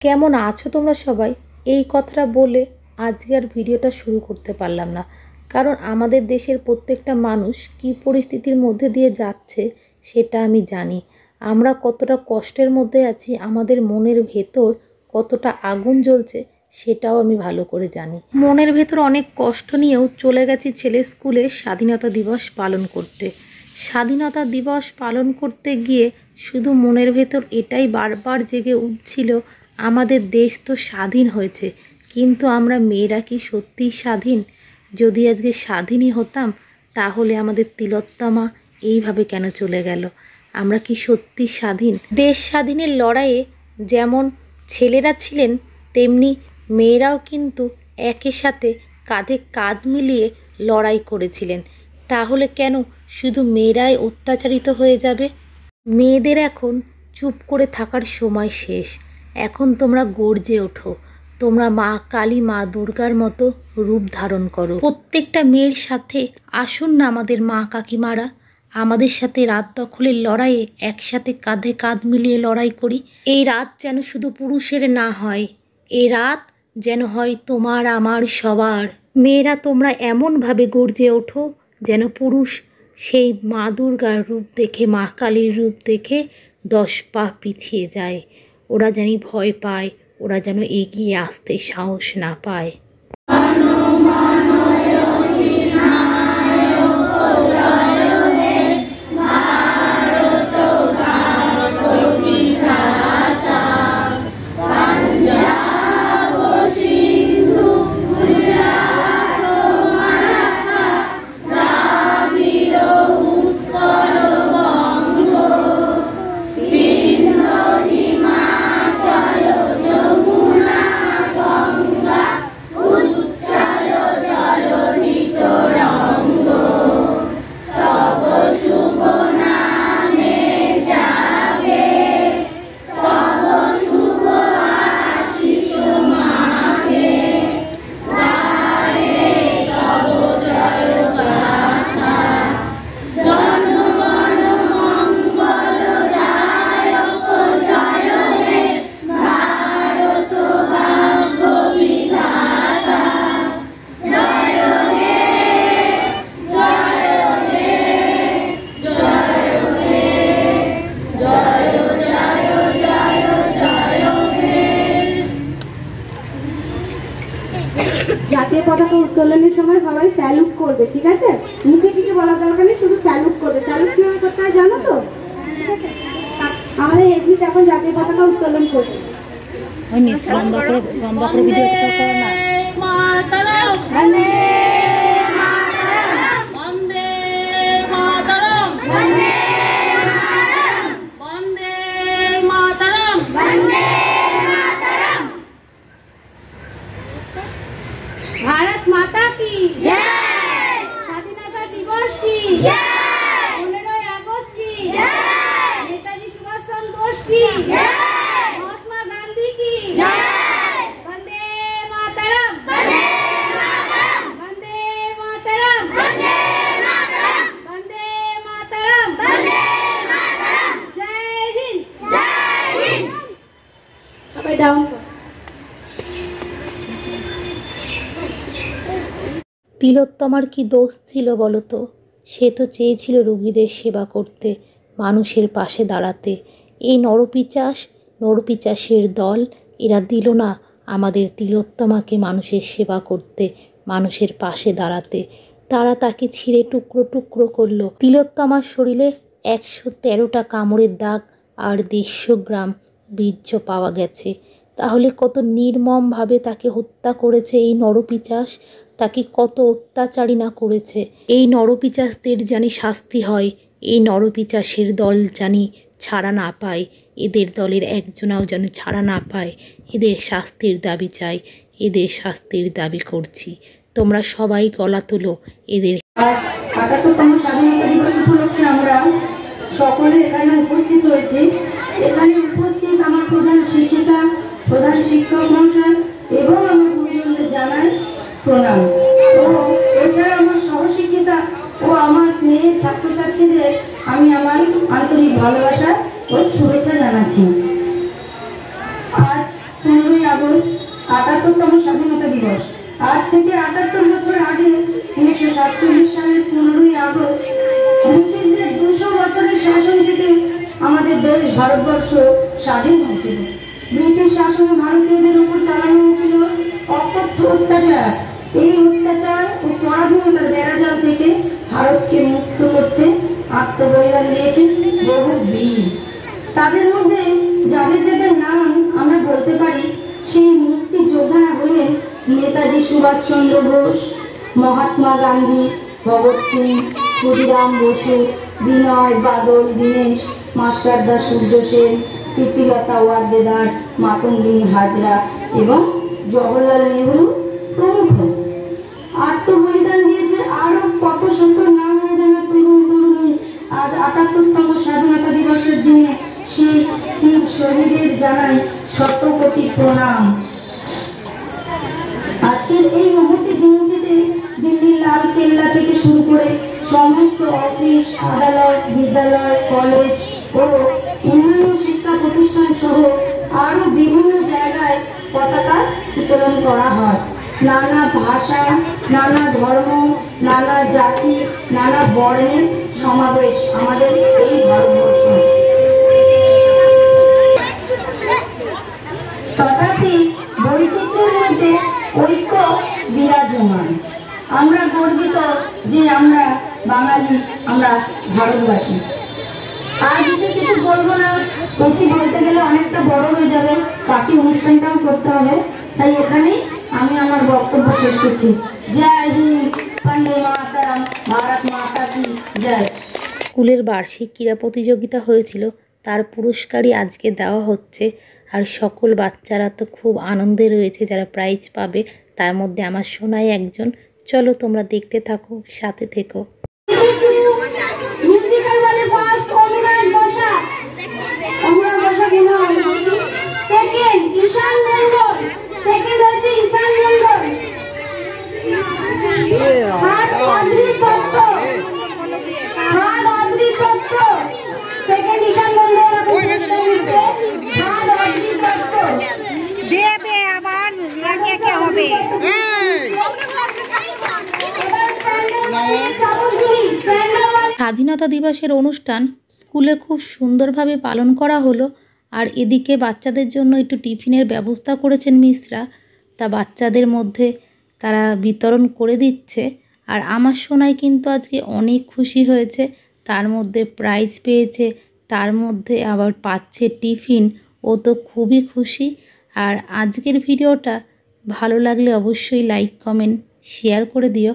কেমন আছো তোমরা সবাই? এই কথাটা বলে আজকে আর ভিডিওটা শুরু করতে পারলাম না, কারণ আমাদের দেশের প্রত্যেকটা মানুষ কী পরিস্থিতির মধ্যে দিয়ে যাচ্ছে সেটা আমি জানি। আমরা কতটা কষ্টের মধ্যে আছি, আমাদের মনের ভেতর কতটা আগুন জ্বলছে সেটাও আমি ভালো করে জানি। মনের ভেতর অনেক কষ্ট নিয়েও চলে গেছি ছেলের স্কুলে স্বাধীনতা দিবস পালন করতে। স্বাধীনতা দিবস পালন করতে গিয়ে শুধু মনের ভেতর এটাই বারবার জেগে উঠছিল, আমাদের দেশ তো স্বাধীন হয়েছে, কিন্তু আমরা মেয়েরা কি সত্যিই স্বাধীন? যদি আজকে স্বাধীনই হতাম তাহলে আমাদের তিলোত্তমা এইভাবে কেন চলে গেল? আমরা কি সত্যি স্বাধীন? দেশ স্বাধীনের লড়াইয়ে যেমন ছেলেরা ছিলেন তেমনি মেয়েরাও কিন্তু একের সাথে কাঁধে কাঁধ মিলিয়ে লড়াই করেছিলেন। তাহলে কেন শুধু মেয়েরাই অত্যাচারিত হয়ে যাবে? মেয়েদের এখন চুপ করে থাকার সময় শেষ। এখন তোমরা গর্জে ওঠো, তোমরা মা কালী মা দুর্গার মতো রূপ ধারণ করো। প্রত্যেকটা মেয়ের সাথে আসুন না আমাদের মা কাকিমারা, আমাদের সাথে রাত দখলের লড়াইয়ে একসাথে কাঁধে কাঁধ মিলিয়ে লড়াই করি। এই রাত যেন শুধু পুরুষের না হয়, এই রাত যেন হয় তোমার আমার সবার। মেয়েরা তোমরা এমনভাবে গর্জে ওঠো যেন পুরুষ সেই মা দুর্গার রূপ দেখে, মা কালীর রূপ দেখে 10 পা পিছিয়ে যায়। ওরা যেন ভয় পায়, ওরা যেন এগিয়ে আসতে সাহস না পায়। জাতীয় পতাকা উত্তোলনের সময় সবাই স্যালুট করবে, ঠিক আছে? মুখে কিছু বলার দরকার নেই, শুধু স্যালুট করবে। স্যালুট কিভাবে করতে হয় জানো তো? আমাদের এসবিস এখন জাতীয় পতাকা উত্তোলন করবে। भारत माता की जय, स्वाधीनता दिवस की जय, 15 अगस्त की जय, नेताजी सुभाष चंद्र बोस की जय, महात्मा गांधी की जय, वंदे मातरम, वंदे मातरम, वंदे मातरम, वंदे मातरम, वंदे मातरम, वंदे मातरम, जय हिंद, जय हिंद। सबे डाउन। তিলোত্তমার কি দোষ ছিল বলো তো? সে তো চেয়েছিল রোগীদের সেবা করতে, মানুষের পাশে দাঁড়াতে। এই নরপিচাসের দল এরা দিল না আমাদের তিলোত্তমাকে মানুষের সেবা করতে, মানুষের পাশে দাঁড়াতে। তারা তাকে ছিঁড়ে টুকরো টুকরো করলো। তিলোত্তমার শরীরে 113টা কামড়ের দাগ আর 150 গ্রাম বীর্য পাওয়া গেছে। তাহলে কত নির্মমভাবে তাকে হত্যা করেছে এই নরপিচাস, তাকে কত অত্যাচারী না করেছে। এই নরপিচাসদের জানি শাস্তি হয়, এই নরপিচাসের দল জানি ছাড়া না পায়, এদের দলের একজনাও যেন ছাড়া না পায়। এদের শাস্তির দাবি চাই, এদের শাস্তির দাবি করছি। তোমরা সবাই গলা তোলো এদের। ৭৭তম স্বাধীনতা দিবস উপলক্ষে আমরা সকলে এখানে উপস্থিত হয়েছি। এখানে উপস্থিত আমার প্রধান শিক্ষিকা, প্রধান শিক্ষক মহাশয় এবং আমার গুরুজনদের জানাই প্রণাম। ও এছাড়া আমার সহশিক্ষিতা ও আমার স্নেহের ছাত্রছাত্রীদের আমি আমার আন্তরিক ভালোবাসা ও শুভেচ্ছা জানাচ্ছি। আজ 15ই আগস্ট 78তম স্বাধীনতা দিবস। আজ থেকে 78 বছর আগে 1947 সালের 15ই আগস্ট ব্রিটিশদের 200 বছরের শাসন থেকে আমাদের দেশ ভারতবর্ষ স্বাধীন হয়েছিল। ব্রিটিশ শাসনে ভারতীয়দের উপর চালানো হয়েছিল অকথ্য অত্যাচার। এই অত্যাচার ও পরাধীনতার বেড়াজাল থেকে ভারতকে মুক্ত করতে আত্মবলিদান দিয়েছেন বহু বীর। তাদের মধ্যে যাদের যাদের নাম আমরা বলতে পারি, সেই মুক্তি যোদ্ধারা হলেন নেতাজি সুভাষচন্দ্র বোস, মহাত্মা গান্ধী, ভগৎ সিং, ক্ষুদিরাম বসু, বিনয় বাদল দীনেশ, মাস্টারদা সূর্য সেন, প্রীতিলতা ওয়াদ্দেদার, মাতঙ্গিনী হাজরা এবং জওহরলাল নেহরু প্রমুখ। আত্মবলিদান দিয়েছে আরো কত শত নাম জানা তরুণ তরুণী। আজ 78তম স্বাধীনতা দিবসের দিনে সেই বীর শহীদের জানাই শত কোটি প্রণাম। আজকের এই মুহূর্তে দিনটিতে দিল্লির লাল কেল্লা থেকে শুরু করে সমস্ত অফিস, আদালত, বিদ্যালয়, কলেজ ও অন্যান্য শিক্ষা প্রতিষ্ঠান সহ আরো বিভিন্ন জায়গায় পতাকা উত্তোলন করা হয়। নানা ভাষা, নানা ধর্ম, নানা জাতি, নানা বর্ণের সমাবেশ আমাদের এই ভারতবর্ষ। তথাপি বৈচিত্র্যের মধ্যে ঐক্য বিরাজমান। আমরা গর্বিত যে আমরা বাঙালি, আমরা ভারতবাসী। আর বেশি কিছু বলবো না, বেশি বলতে গেলে অনেকটা বড় হয়ে যাবে, বাকি অনুষ্ঠানটাও করতে হবে। তাই এখানেই আমি আমার বক্তব্য শেষ করছি। জয় হিন্দ, বন্দে মাতরম, ভারত মাতা কি জয়। স্কুলের বার্ষিক ক্রীড়া প্রতিযোগিতা হয়েছিল, তার পুরস্কারই আজকে দেওয়া হচ্ছে। আর সকল বাচ্চারা তো খুব আনন্দে রয়েছে যারা প্রাইজ পাবে, তার মধ্যে আমার সোনাই একজন। চলো তোমরা দেখতে থাকো, সাথে থেকো। দেবে আবার কে হবে। স্বাধীনতা দিবসের অনুষ্ঠান স্কুলে খুব সুন্দরভাবে পালন করা হলো। আর এদিকে বাচ্চাদের জন্য একটু টিফিনের ব্যবস্থা করেছেন মিসরা, তা বাচ্চাদের মধ্যে তারা বিতরণ করে দিচ্ছে। আর আমার সোনাই কিন্তু আজকে অনেক খুশি হয়েছে, তার মধ্যে প্রাইজ পেয়েছে, তার মধ্যে আবার পাচ্ছে টিফিন। ও তো খুবই খুশি। আর আজকের ভিডিওটা ভালো লাগলে অবশ্যই লাইক, কমেন্ট, শেয়ার করে দিও।